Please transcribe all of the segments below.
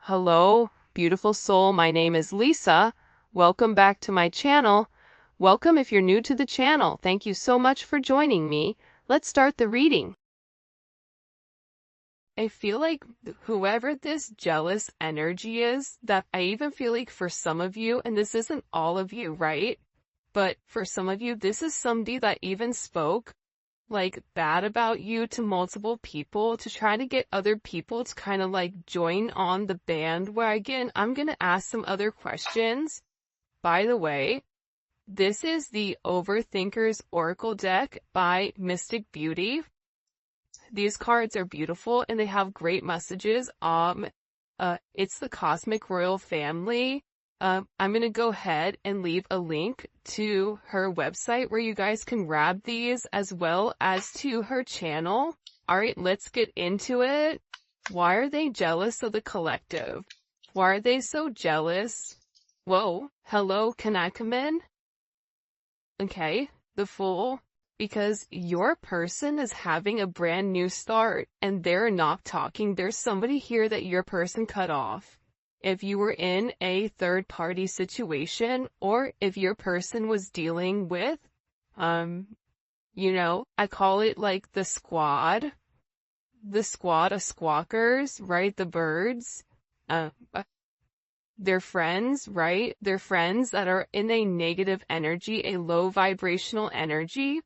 Hello, beautiful soul. My name is Lisa. Welcome back to my channel. Welcome if you're new to the channel. Thank you so much for joining me. Let's start the reading. I feel like whoever this jealous energy is, that I even feel like for some of you, and this isn't all of you, right? But for some of you, this is somebody that even spoke like bad about you to multiple people to try to get other people to kind of like join on the bandwagon. I'm going to ask some other questions. By the way, this is the Overthinker's Oracle deck by Mystic Beauty. These cards are beautiful and they have great messages. It's the Cosmic Royal Family. I'm going to go ahead and leave a link to her website where you guys can grab these as well as to her channel. All right, let's get into it. Why are they jealous of the collective? Why are they so jealous? Whoa, hello, can I come in? Okay, the Fool. Because your person is having a brand new start and they're not talking. There's somebody here that your person cut off. If you were in a third-party situation, or if your person was dealing with, I call it like the squad of squawkers, right? The birds, they're friends, right? They're friends that are in a negative energy, a low vibrational energy.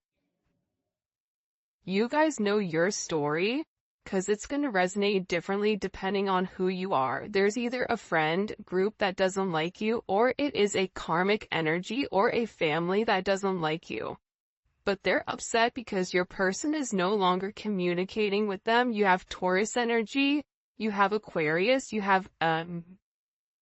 You guys know your story, because it's going to resonate differently depending on who you are. There's either a friend group that doesn't like you, or it is a karmic energy or a family that doesn't like you. But they're upset because your person is no longer communicating with them. You have Taurus energy, you have Aquarius, you have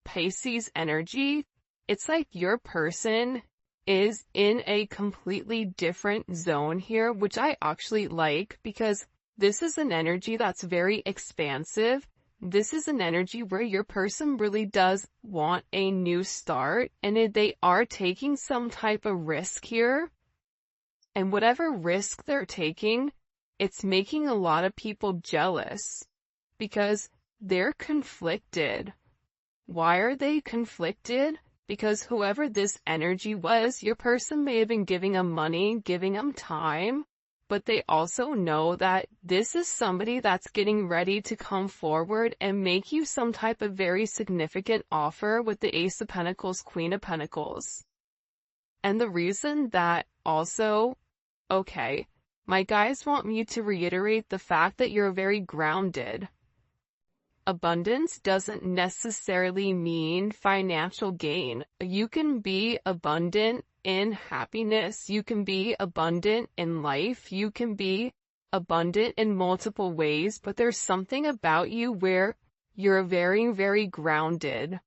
Pisces energy. It's like your person is in a completely different zone here, which I actually like because this is an energy that's very expansive. This is an energy where your person really does want a new start, and they are taking some type of risk here. And whatever risk they're taking, it's making a lot of people jealous because they're conflicted. Why are they conflicted? Because whoever this energy was, your person may have been giving them money, giving them time, but they also know that this is somebody that's getting ready to come forward and make you some type of very significant offer with the Ace of Pentacles, Queen of Pentacles. And the reason that also, okay, my guys want me to reiterate the fact that you're very grounded. Abundance doesn't necessarily mean financial gain. You can be abundant in happiness. You can be abundant in life. You can be abundant in multiple ways, but there's something about you where you're very, very grounded.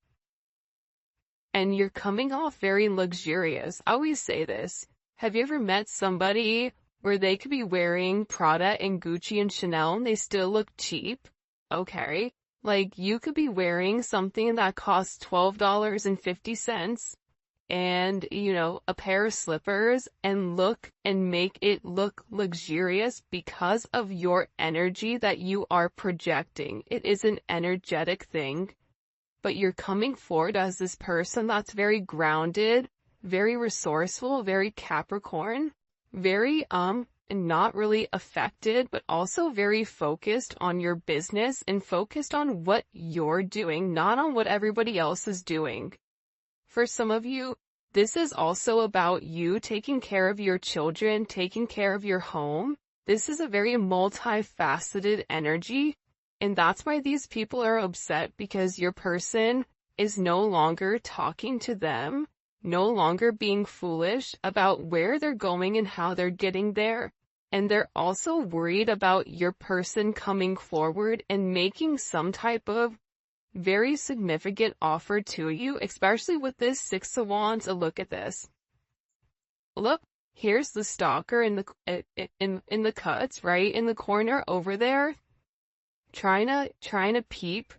And you're coming off very luxurious. I always say this. Have you ever met somebody where they could be wearing Prada and Gucci and Chanel and they still look cheap? Okay. Like, you could be wearing something that costs $12.50 and, a pair of slippers and make it look luxurious because of your energy that you are projecting. It is an energetic thing, but you're coming forward as this person that's very grounded, very resourceful, very Capricorn, very, not really affected, but also very focused on your business and focused on what you're doing, not on what everybody else is doing. For some of you, this is also about you taking care of your children, taking care of your home. This is a very multifaceted energy, and that's why these people are upset, because your person is no longer talking to them, no longer being foolish about where they're going and how they're getting there. And they're also worried about your person coming forward and making some type of very significant offer to you, especially with this Six of Wands. Look at this. Look, here's the stalker in the cuts, right? In the corner over there, trying to peep,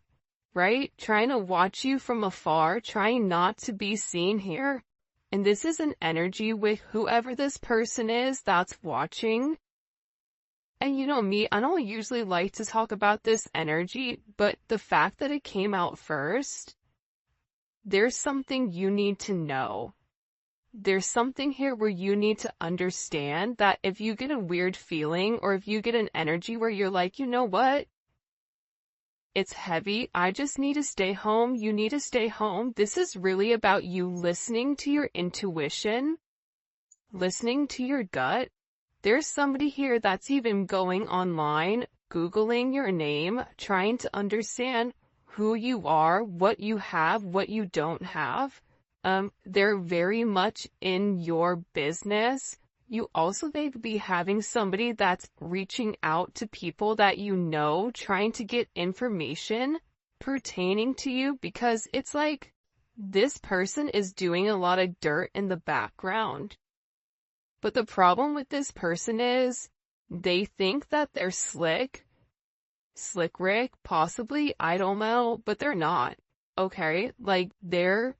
right? Trying to watch you from afar, trying not to be seen here. And this is an energy with whoever this person is that's watching. And you know me, I don't usually like to talk about this energy, but the fact that it came out first, there's something you need to know. There's something here where you need to understand that if you get a weird feeling or if you get an energy where you're like, you know what? It's heavy. I just need to stay home. You need to stay home. This is really about you listening to your intuition, listening to your gut. There's somebody here that's even going online, Googling your name, trying to understand who you are, what you have, what you don't have. They're very much in your business. You also may be having somebody that's reaching out to people that you know, trying to get information pertaining to you, because it's like this person is doing a lot of dirt in the background. But the problem with this person is they think that they're slick Rick, possibly, I don't know, but they're not. Okay, like they're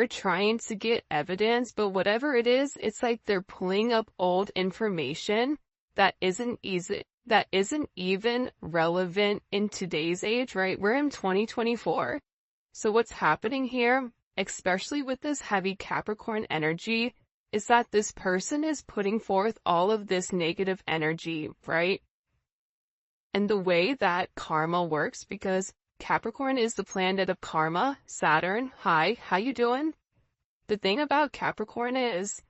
trying to get evidence, but whatever it is, it's like they're pulling up old information that isn't even relevant in today's age, right? We're in 2024. So what's happening here, especially with this heavy Capricorn energy, is that this person is putting forth all of this negative energy, right? And the way that karma works, because Capricorn is the planet of karma, Saturn. Hi, how you doing? The thing about Capricorn is,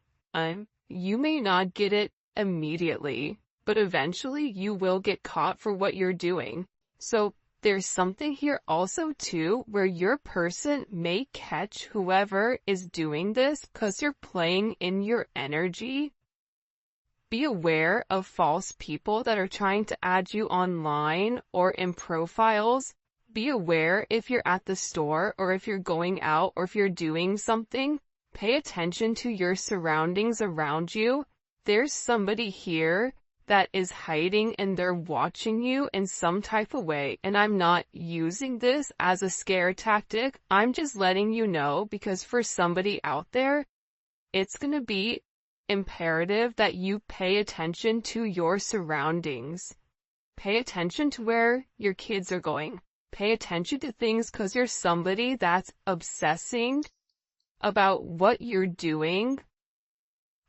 you may not get it immediately, but eventually you will get caught for what you're doing. So there's something here also too, where your person may catch whoever is doing this because you're playing in your energy. Be aware of false people that are trying to add you online or in profiles. Be aware if you're at the store or if you're going out or if you're doing something. Pay attention to your surroundings around you. There's somebody here that is hiding and they're watching you in some type of way. And I'm not using this as a scare tactic. I'm just letting you know, because for somebody out there, it's going to be imperative that you pay attention to your surroundings. Pay attention to where your kids are going. Pay attention to things, because you're somebody that's obsessing about what you're doing,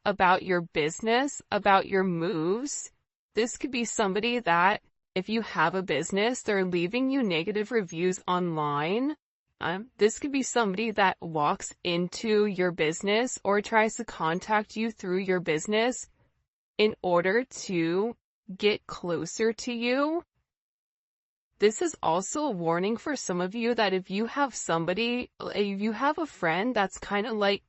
about your business, about your moves. This could be somebody that, if you have a business, they're leaving you negative reviews online. This could be somebody that walks into your business or tries to contact you through your business in order to get closer to you. This is also a warning for some of you that if you have a friend that's kind of like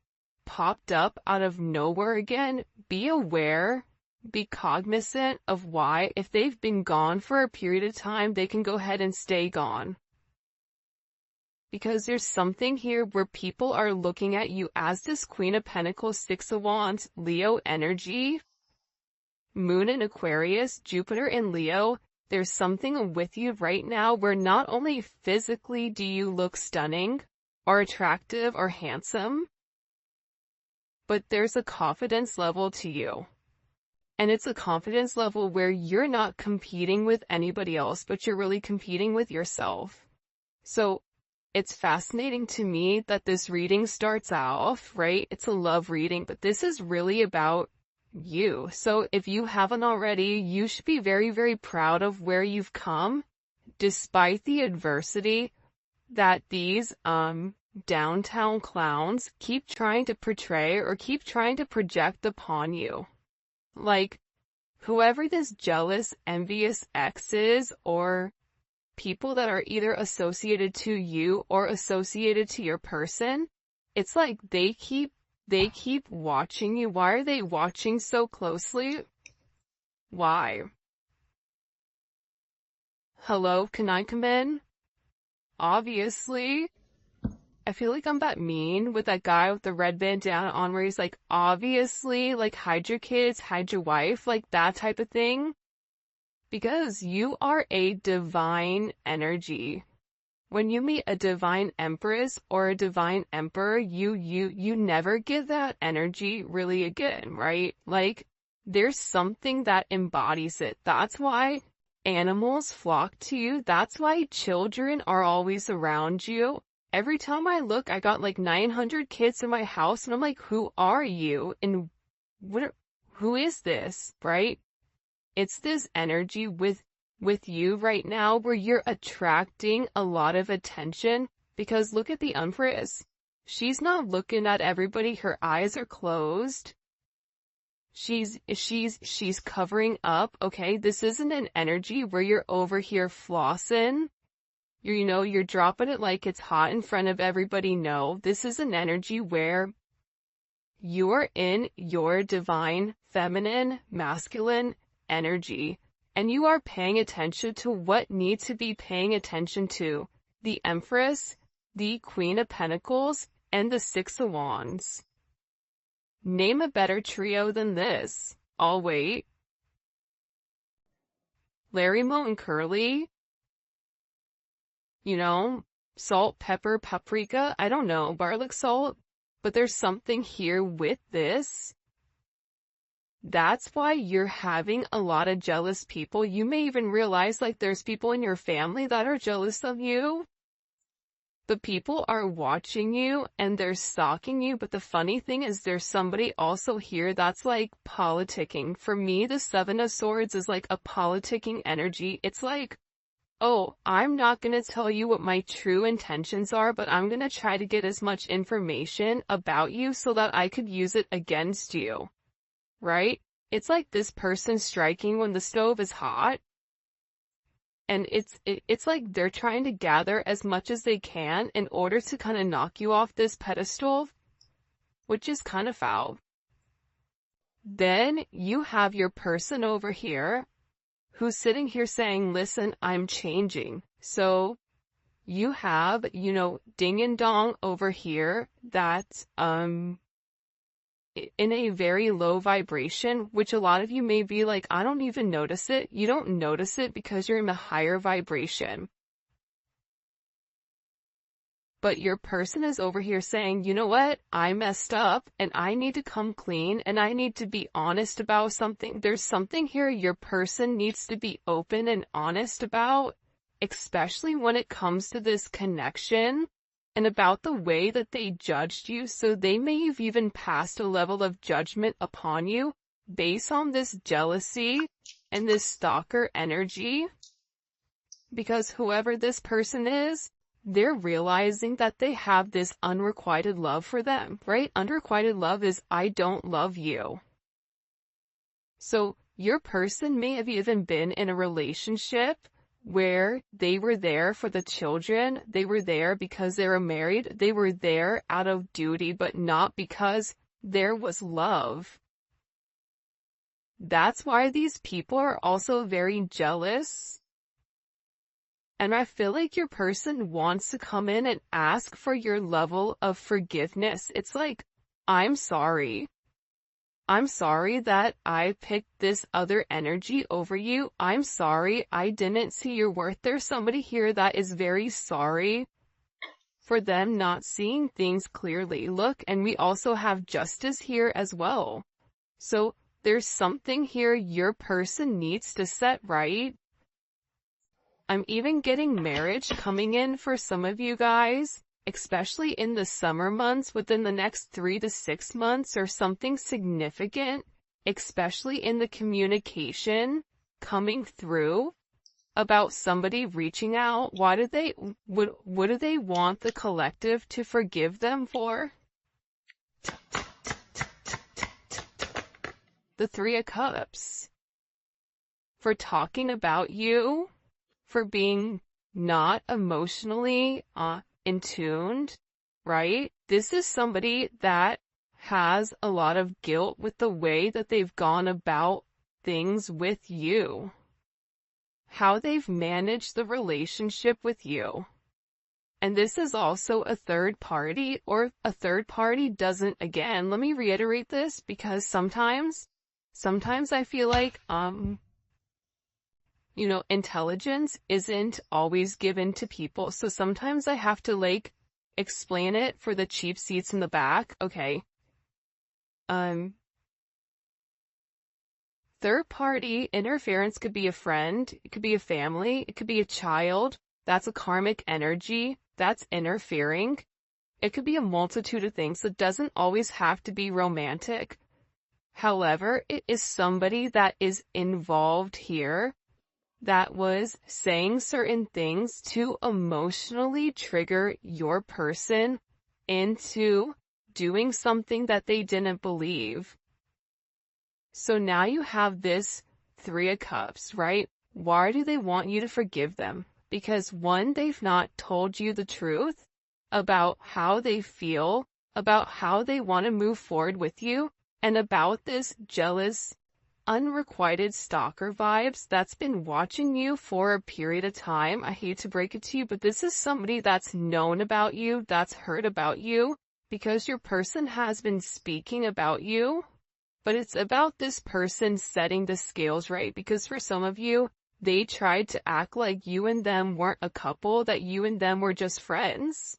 popped up out of nowhere again, be aware, be cognizant of why. If they've been gone for a period of time, they can go ahead and stay gone. Because there's something here where people are looking at you as this Queen of Pentacles, Six of Wands, Leo energy, Moon in Aquarius, Jupiter in Leo. There's something with you right now where not only physically do you look stunning or attractive or handsome, but there's a confidence level to you. And it's a confidence level where you're not competing with anybody else, but you're really competing with yourself. So it's fascinating to me that this reading starts off, right? It's a love reading, but this is really about you. So if you haven't already, you should be very, very proud of where you've come, despite the adversity that these downtown clowns keep trying to portray or keep trying to project upon you. Like, whoever this jealous, envious ex is, or people that are either associated to you or associated to your person, it's like they keep watching you. Why are they watching so closely? Why? Hello, can I come in? Obviously. I feel like I'm that mean with that guy with the red bandana on where he's like, obviously, like, hide your kids, hide your wife, like that type of thing. Because you are a divine energy. When you meet a divine empress or a divine emperor, you never get that energy really again, right? Like, There's something that embodies it. That's why animals flock to you. That's why children are always around you. Every time I look, I got like 900 kids in my house, and I'm like, who are you? And who is this, right? It's this energy with you right now where you're attracting a lot of attention, because look at the Empress. She's not looking at everybody. Her eyes are closed. She's covering up, okay? This isn't an energy where you're over here flossing. You're dropping it like it's hot in front of everybody. No, this is an energy where you're in your divine, feminine, masculine energy, and you are paying attention to what needs to be paying attention to. The Empress, the Queen of Pentacles, and the Six of Wands. Name a better trio than this. I'll wait. Larry, Moe, and Curly. Salt, pepper, paprika. I don't know, garlic salt. But there's something here with this. That's why you're having a lot of jealous people. You may even realize like there's people in your family that are jealous of you. The people are watching you and they're stalking you, but the funny thing is there's somebody also here that's like politicking. For me, the Seven of Swords is like a politicking energy. It's like, oh, I'm not going to tell you what my true intentions are, but I'm going to try to get as much information about you so that I could use it against you, right? It's like this person striking when the stove is hot. And it's like they're trying to gather as much as they can in order to kind of knock you off this pedestal, which is kind of foul. Then you have your person over here who's sitting here saying, listen, I'm changing. So you have, ding and dong over here that's in a very low vibration, which a lot of you may be like, I don't even notice it. You don't notice it because you're in a higher vibration. But your person is over here saying, you know what? I messed up and I need to come clean and I need to be honest about something. There's something here your person needs to be open and honest about, especially when it comes to this connection. And about the way that they judged you, so they may have even passed a level of judgment upon you based on this jealousy and this stalker energy. Because whoever this person is, they're realizing that they have this unrequited love for them, right? Unrequited love is, I don't love you. So your person may have even been in a relationship where they were there for the children, they were there because they were married, they were there out of duty, but not because there was love. That's why these people are also very jealous. And I feel like your person wants to come in and ask for your level of forgiveness. It's like, I'm sorry. I'm sorry that I picked this other energy over you. I'm sorry I didn't see your worth. There's somebody here that is very sorry for them not seeing things clearly. Look, and we also have justice here as well. So there's something here your person needs to set right. I'm even getting marriage coming in for some of you guys, especially in the summer months, within the next 3 to 6 months, or something significant, especially in the communication coming through about somebody reaching out. What do they want the collective to forgive them for? The Three of Cups. For talking about you, for being not emotionally in tuned, right? This is somebody that has a lot of guilt with the way that they've gone about things with you, how they've managed the relationship with you. And this is also a third party, or a third party doesn't, again, let me reiterate this, because sometimes I feel like, intelligence isn't always given to people. So sometimes I have to explain it for the cheap seats in the back. Okay. Third party interference could be a friend, it could be a family, it could be a child. That's a karmic energy. That's interfering. It could be a multitude of things. It doesn't always have to be romantic. However, it is somebody that is involved here that was saying certain things to emotionally trigger your person into doing something that they didn't believe. So now you have this Three of Cups, right? Why do they want you to forgive them? Because one, they've not told you the truth about how they feel, about how they want to move forward with you, and about this jealous, unrequited stalker vibes that's been watching you for a period of time. I hate to break it to you, but this is somebody that's known about you, that's heard about you, because your person has been speaking about you. But it's about this person setting the scales right, because for some of you, they tried to act like you and them weren't a couple, that you and them were just friends.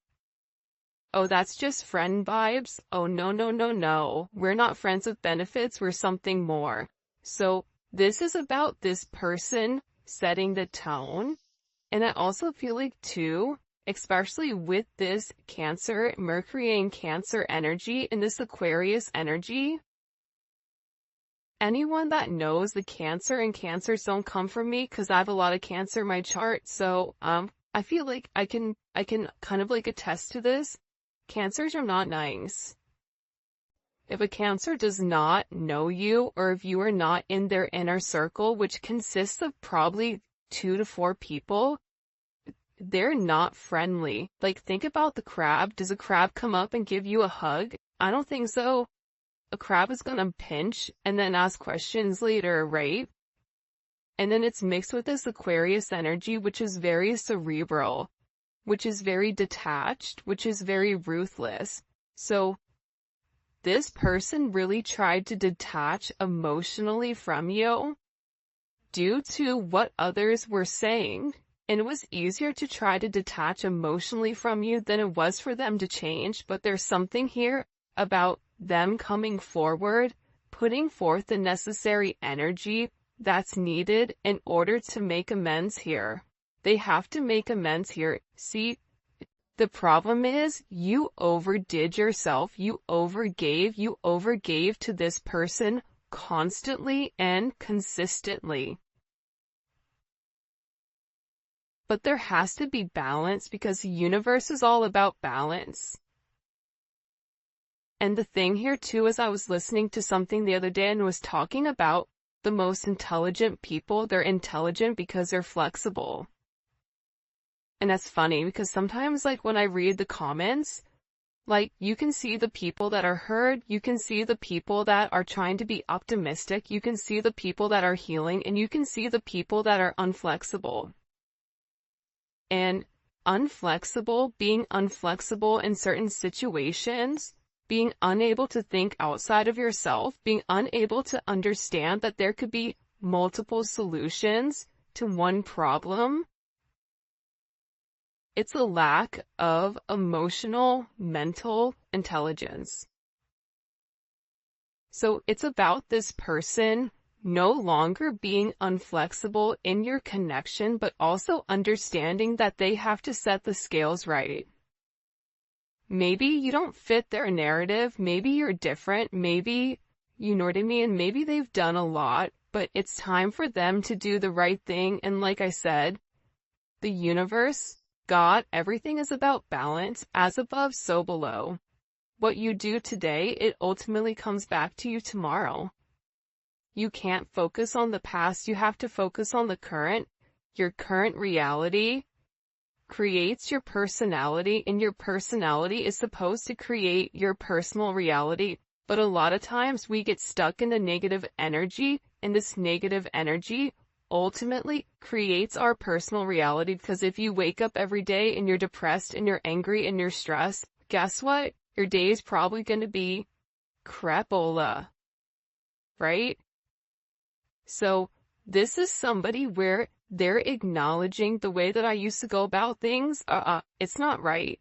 Oh, that's just friend vibes? Oh, no, no, no, no. We're not friends with benefits, we're something more. So this is about this person setting the tone. And I also feel like too, especially with this Cancer, Mercury and Cancer energy and this Aquarius energy, anyone that knows the Cancer and Cancers don't come from me because I have a lot of Cancer in my chart. So, I feel like I can kind of like attest to this. Cancers are not nice. If a Cancer does not know you, or if you are not in their inner circle, which consists of probably 2 to 4 people, they're not friendly. Like, think about the crab. Does a crab come up and give you a hug? I don't think so. A crab is gonna pinch and then ask questions later, right? And then it's mixed with this Aquarius energy, which is very cerebral, which is very detached, which is very ruthless. So this person really tried to detach emotionally from you due to what others were saying. And it was easier to try to detach emotionally from you than it was for them to change. But there's something here about them coming forward, putting forth the necessary energy that's needed in order to make amends here. They have to make amends here. See, the problem is you overdid yourself. You overgave to this person constantly and consistently. But there has to be balance, because the universe is all about balance. And the thing here too is I was listening to something the other day and was talking about the most intelligent people. They're intelligent because they're flexible. And that's funny because sometimes, like, when I read the comments, like, you can see the people that are hurt, you can see the people that are trying to be optimistic, you can see the people that are healing, and you can see the people that are unflexible. And being unflexible in certain situations, being unable to think outside of yourself, being unable to understand that there could be multiple solutions to one problem. It's a lack of emotional, mental intelligence. So it's about this person no longer being unflexible in your connection, but also understanding that they have to set the scales right. Maybe you don't fit their narrative, maybe you're different, maybe, you know what I mean, maybe they've done a lot, but it's time for them to do the right thing. And like I said, the universe, God, everything is about balance, as above, so below. What you do today, it ultimately comes back to you tomorrow. You can't focus on the past, you have to focus on the current. Your current reality creates your personality, and your personality is supposed to create your personal reality. But a lot of times we get stuck in the negative energy, and this negative energy ultimately creates our personal reality. Because if you wake up every day and you're depressed and you're angry and you're stressed, guess what? Your day is probably going to be crapola, right? So this is somebody where they're acknowledging the way that I used to go about things. It's not right.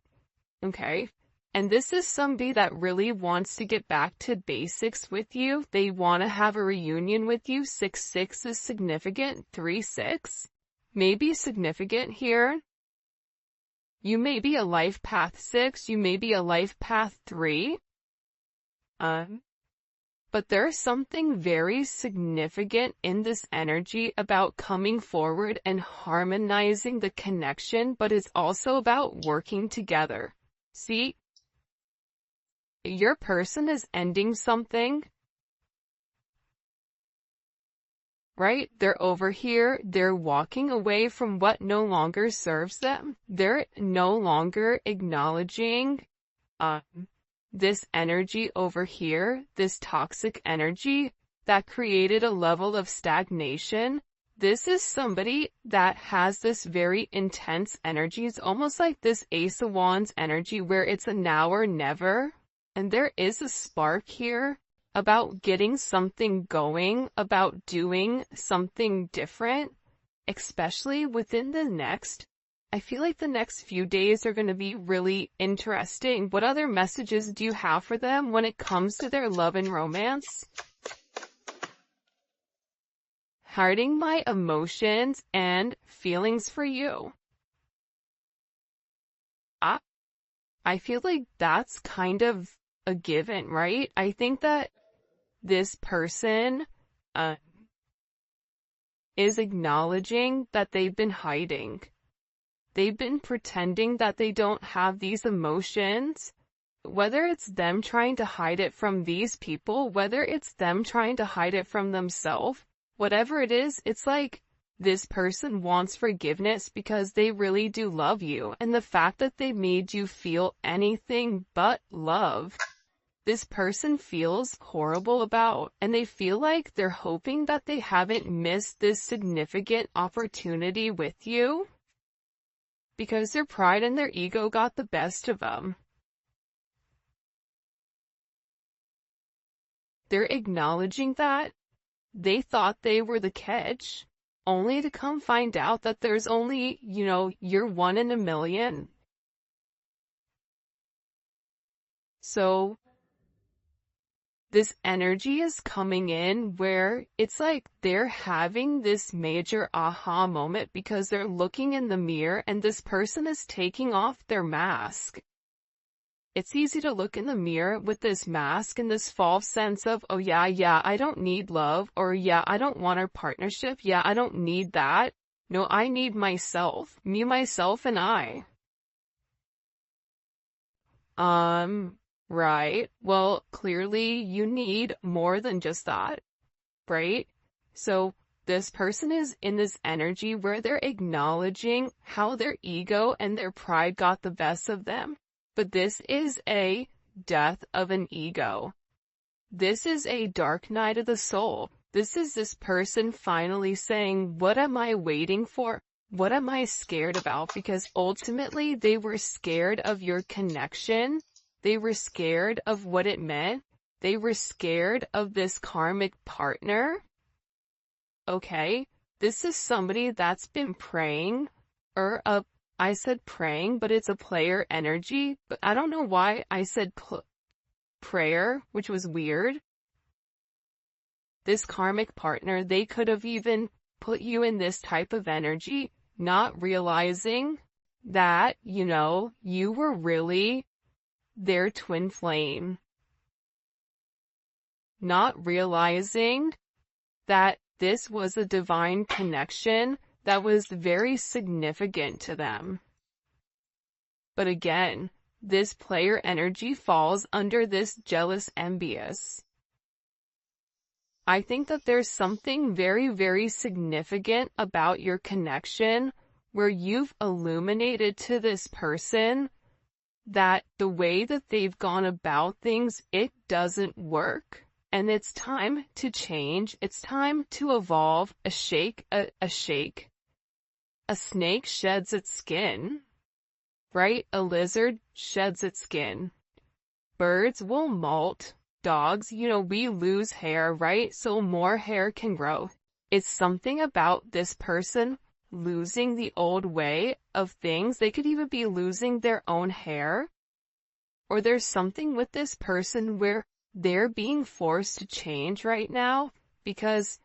Okay. And this is somebody that really wants to get back to basics with you. They want to have a reunion with you. 6-6 is significant. 3-6 may be significant here. You may be a life path 6. You may be a life path 3. But there's something very significant in this energy about coming forward and harmonizing the connection, but it's also about working together. See? Your person is ending something, right? They're over here, they're walking away from what no longer serves them. They're no longer acknowledging this energy over here, this toxic energy that created a level of stagnation. This is somebody that has this very intense energy. It's almost like this Ace of Wands energy where it's a now or never. And there is a spark here about getting something going, about doing something different, especially within the next. I feel like the next few days are going to be really interesting. What other messages do you have for them when it comes to their love and romance? Hiding my emotions and feelings for you. I feel like that's kind of a given, right? I think that this person is acknowledging that they've been hiding. They've been pretending that they don't have these emotions, whether it's them trying to hide it from these people, whether it's them trying to hide it from themselves, whatever it is, it's like this person wants forgiveness because they really do love you. And the fact that they made you feel anything but love, this person feels horrible about, and they feel like they're hoping that they haven't missed this significant opportunity with you because their pride and their ego got the best of them. They're acknowledging that they thought they were the catch, only to come find out that there's only, you're one in a million. So this energy is coming in where it's like they're having this major aha moment because they're looking in the mirror and this person is taking off their mask. It's easy to look in the mirror with this mask and this false sense of, oh yeah, I don't need love, or yeah, I don't want a partnership, yeah, I don't need that. No, I need myself, me, myself, and I. Right. Well, clearly you need more than just that, right? So this person is in this energy where they're acknowledging how their ego and their pride got the best of them. But this is a death of an ego. This is a dark night of the soul. This is this person finally saying, what am I waiting for? What am I scared about? Because ultimately they were scared of your connection. They were scared of what it meant. They were scared of this karmic partner. Okay, this is somebody that's been praying, I said praying, but it's a player energy, but I don't know why I said prayer, which was weird. This karmic partner, they could have even put you in this type of energy, not realizing that, you were really their twin flame. Not realizing that this was a divine connection that was very significant to them. But again, this player energy falls under this jealous, envious. I think that there's something very, very significant about your connection where you've illuminated to this person that the way that they've gone about things, it doesn't work. And it's time to change. It's time to evolve. A shake. A snake sheds its skin, right? A lizard sheds its skin. Birds will molt. Dogs, we lose hair, right? So more hair can grow. It's something about this person losing the old way of things. They could even be losing their own hair. or there's something with this person where they're being forced to change right now because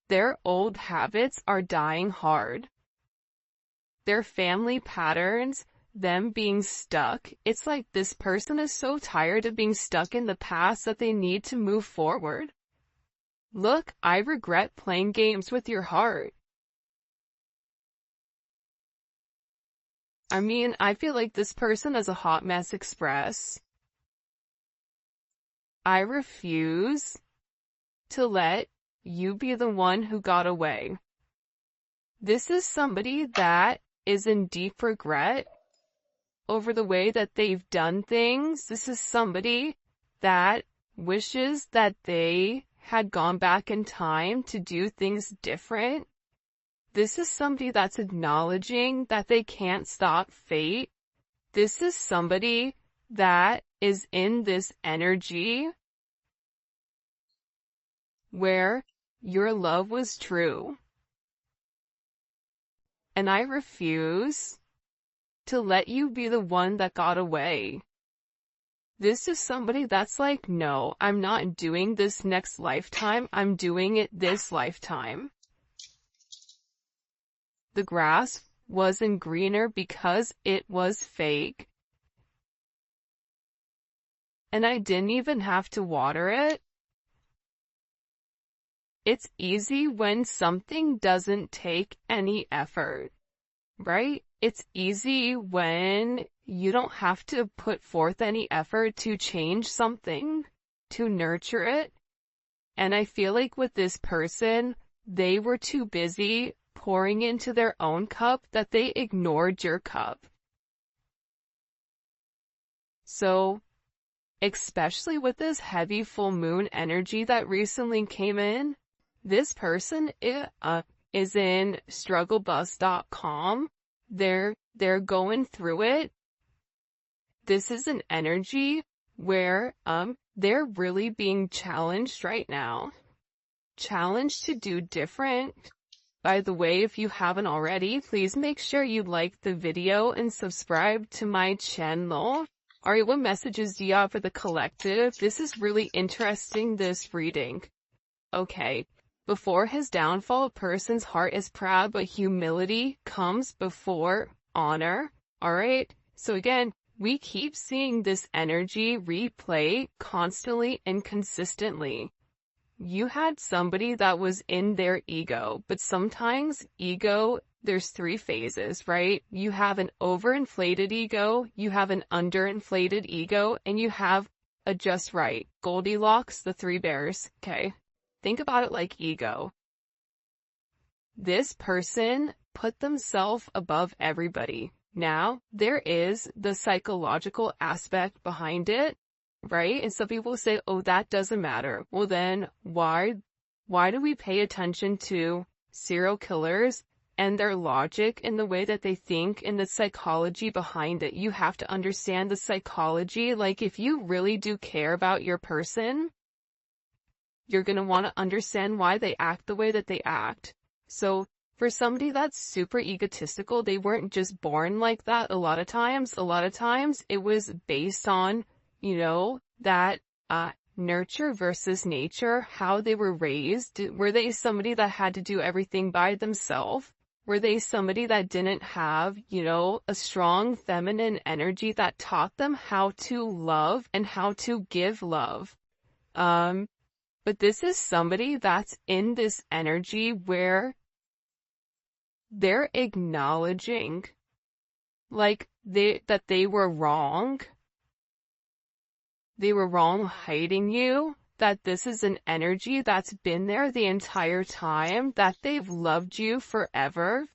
their old habits are dying hard. Their family patterns, them being stuck, it's like this person is so tired of being stuck in the past that they need to move forward. Look, I regret playing games with your heart. I mean, I feel like this person is a hot mess express. I refuse to let you be the one who got away. This is somebody that is in deep regret over the way that they've done things. This is somebody that wishes that they had gone back in time to do things different. This is somebody that's acknowledging that they can't stop fate. This is somebody that is in this energy where your love was true. And I refuse to let you be the one that got away. This is somebody that's like, no, I'm not doing this next lifetime. I'm doing it this lifetime. The grass wasn't greener because it was fake. And I didn't even have to water it. It's easy when something doesn't take any effort, right? It's easy when you don't have to put forth any effort to change something, to nurture it. And I feel like with this person, they were too busy pouring into their own cup that they ignored your cup. So, especially with this heavy full moon energy that recently came in, this person is in strugglebus.com. They're going through it. This is an energy where they're really being challenged right now. Challenged to do different. By the way, if you haven't already, please make sure you like the video and subscribe to my channel. Alright, what messages do you have for the collective? This is really interesting, this reading. Okay. Before his downfall, a person's heart is proud, but humility comes before honor. Alright? So again, we keep seeing this energy replay constantly and consistently. You had somebody that was in their ego, but sometimes ego, there's three phases, right? You have an overinflated ego, you have an underinflated ego, and you have a just right. Goldilocks, the three bears, okay? Think about it like ego. This person put themselves above everybody. Now, there is the psychological aspect behind it, right? And some people say, oh, that doesn't matter. Well, then why do we pay attention to serial killers and their logic and the way that they think and the psychology behind it? You have to understand the psychology. Like, if you really do care about your person, you're going to want to understand why they act the way that they act. So for somebody that's super egotistical, they weren't just born like that. A lot of times it was based on, that nurture versus nature, how they were raised. Were they somebody that had to do everything by themselves? Were they somebody that didn't have, a strong feminine energy that taught them how to love and how to give love? But this is somebody that's in this energy where they're acknowledging, like, that they were wrong. They were wrong hiding you, that this is an energy that's been there the entire time, that they've loved you forever.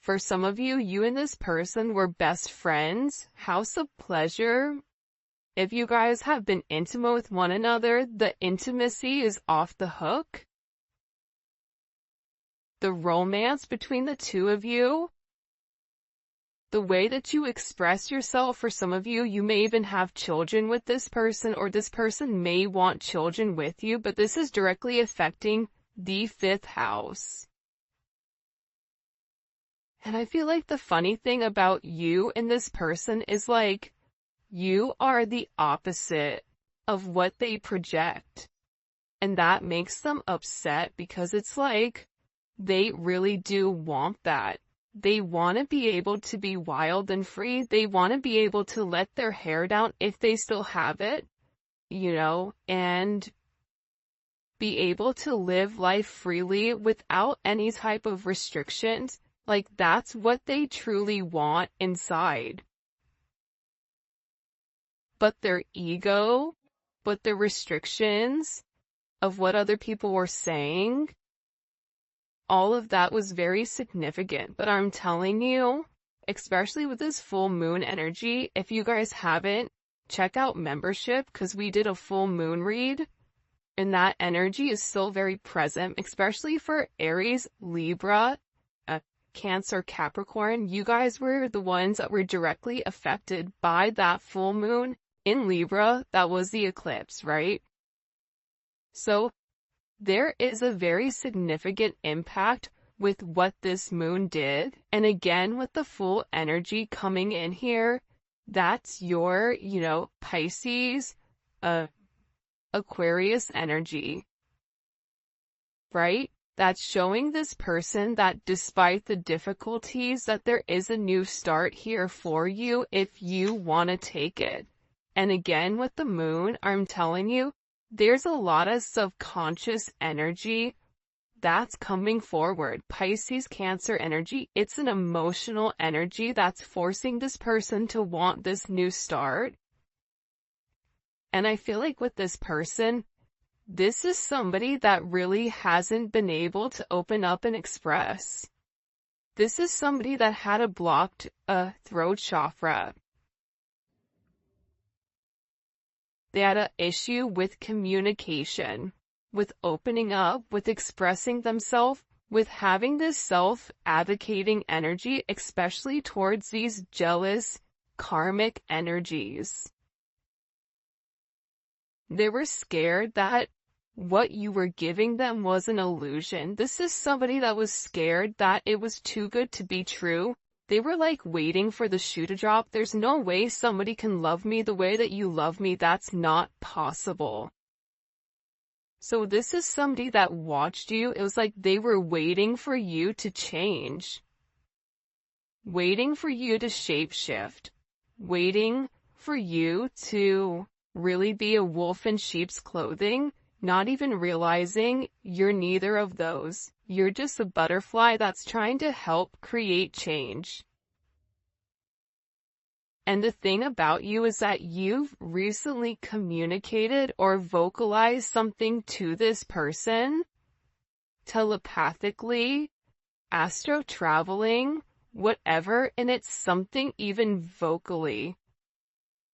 For some of you, you and this person were best friends. House of pleasure. If you guys have been intimate with one another, the intimacy is off the hook. The romance between the two of you, the way that you express yourself, for some of you, you may even have children with this person, or this person may want children with you, but this is directly affecting the 5th house. And I feel like the funny thing about you and this person is like, You are the opposite of what they project. And that makes them upset because it's like they really do want that. They want to be able to be wild and free. They want to be able to let their hair down if they still have it, and be able to live life freely without any type of restrictions. Like, that's what they truly want inside. But their ego, but the restrictions of what other people were saying, all of that was very significant. But I'm telling you, especially with this full moon energy, if you guys haven't, check out membership, because we did a full moon read, and that energy is still very present, especially for Aries, Libra, Cancer, Capricorn. You guys were the ones that were directly affected by that full moon in Libra. That was the eclipse, right? So there is a very significant impact with what this moon did. And again, with the full energy coming in here, that's your, Pisces, Aquarius energy, right? That's showing this person that despite the difficulties, that there is a new start here for you if you want to take it. And again, with the moon, I'm telling you, there's a lot of subconscious energy that's coming forward. Pisces, Cancer energy, it's an emotional energy that's forcing this person to want this new start. And I feel like with this person, this is somebody that really hasn't been able to open up and express. This is somebody that had a blocked throat chakra. They had an issue with communication, with opening up, with expressing themselves, with having this self-advocating energy, especially towards these jealous, karmic energies. They were scared that what you were giving them was an illusion. This is somebody that was scared that it was too good to be true. They were like waiting for the shoe to drop. There's no way somebody can love me the way that you love me. That's not possible. So this is somebody that watched you. It was like they were waiting for you to change. Waiting for you to shapeshift. Waiting for you to really be a wolf in sheep's clothing. Not even realizing you're neither of those. You're just a butterfly that's trying to help create change. And the thing about you is that you've recently communicated or vocalized something to this person, telepathically, astro traveling, whatever, and it's something even vocally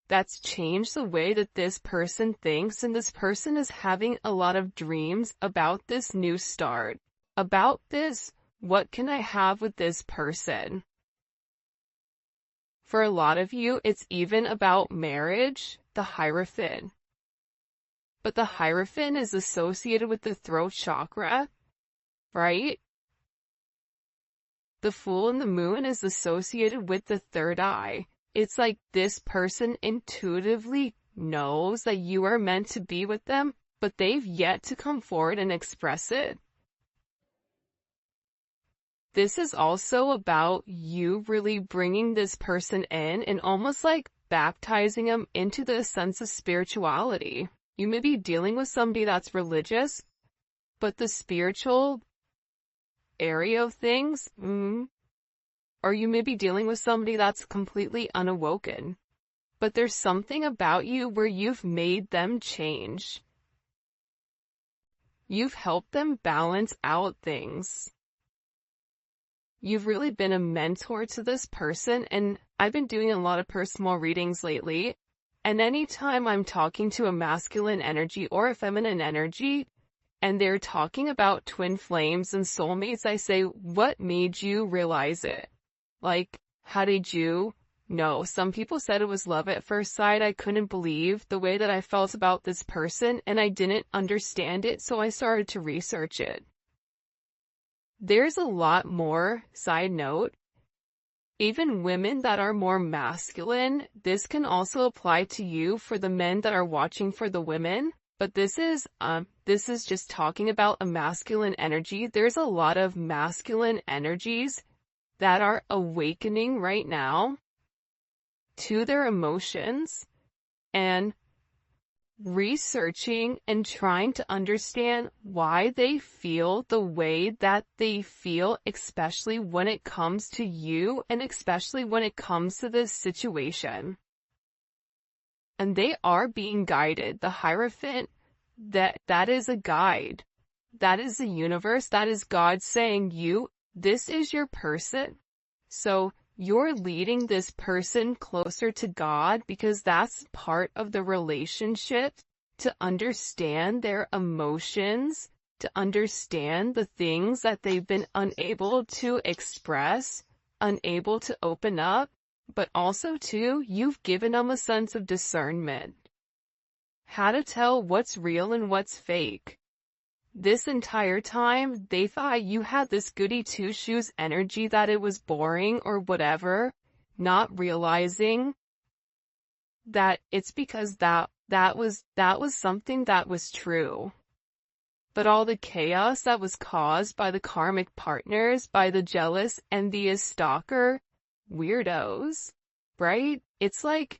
that's changed the way that this person thinks, and this person is having a lot of dreams about this new start, about this, what can I have with this person? For a lot of you, it's even about marriage, the Hierophant. But the Hierophant is associated with the throat chakra, right? The Fool and the Moon is associated with the third eye. It's like this person intuitively knows that you are meant to be with them, but they've yet to come forward and express it. This is also about you really bringing this person in and almost like baptizing them into the sense of spirituality. You may be dealing with somebody that's religious, but the spiritual area of things, or you may be dealing with somebody that's completely unawoken. But there's something about you where you've made them change. You've helped them balance out things. You've really been a mentor to this person, and I've been doing a lot of personal readings lately, and anytime I'm talking to a masculine energy or a feminine energy, and they're talking about twin flames and soulmates, I say, what made you realize it? Like, how did you know? Some people said it was love at first sight. I couldn't believe the way that I felt about this person, and I didn't understand it, so I started to research it. There's a lot more, side note, Even women that are more masculine, this can also apply to you for the men that are watching for the women. But this is just talking about a masculine energy. There's a lot of masculine energies that are awakening right now to their emotions and researching and trying to understand why they feel the way that they feel, especially when it comes to you and especially when it comes to this situation. And they are being guided. The Hierophant, that is a guide. That is the universe. That is God saying, this is your person. So you're leading this person closer to God because that's part of the relationship, to understand their emotions, to understand the things that they've been unable to express, unable to open up, but also too, you've given them a sense of discernment. How to tell what's real and what's fake. This entire time, they thought you had this goody two-shoes energy, that it was boring or whatever, not realizing that it's because that was something that was true. But all the chaos that was caused by the karmic partners, by the jealous, envious, stalker, weirdos, right? It's like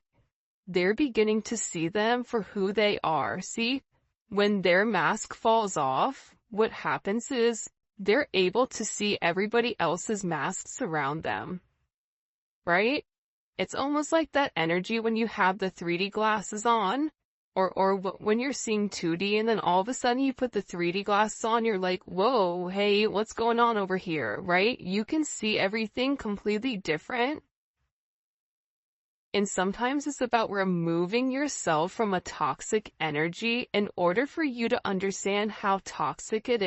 they're beginning to see them for who they are. See? When their mask falls off, what happens is they're able to see everybody else's masks around them, right? It's almost like that energy when you have the 3D glasses on, or when you're seeing 2D and then all of a sudden you put the 3D glasses on, you're like, whoa, hey, what's going on over here, right? You can see everything completely different. And sometimes it's about removing yourself from a toxic energy in order for you to understand how toxic it is.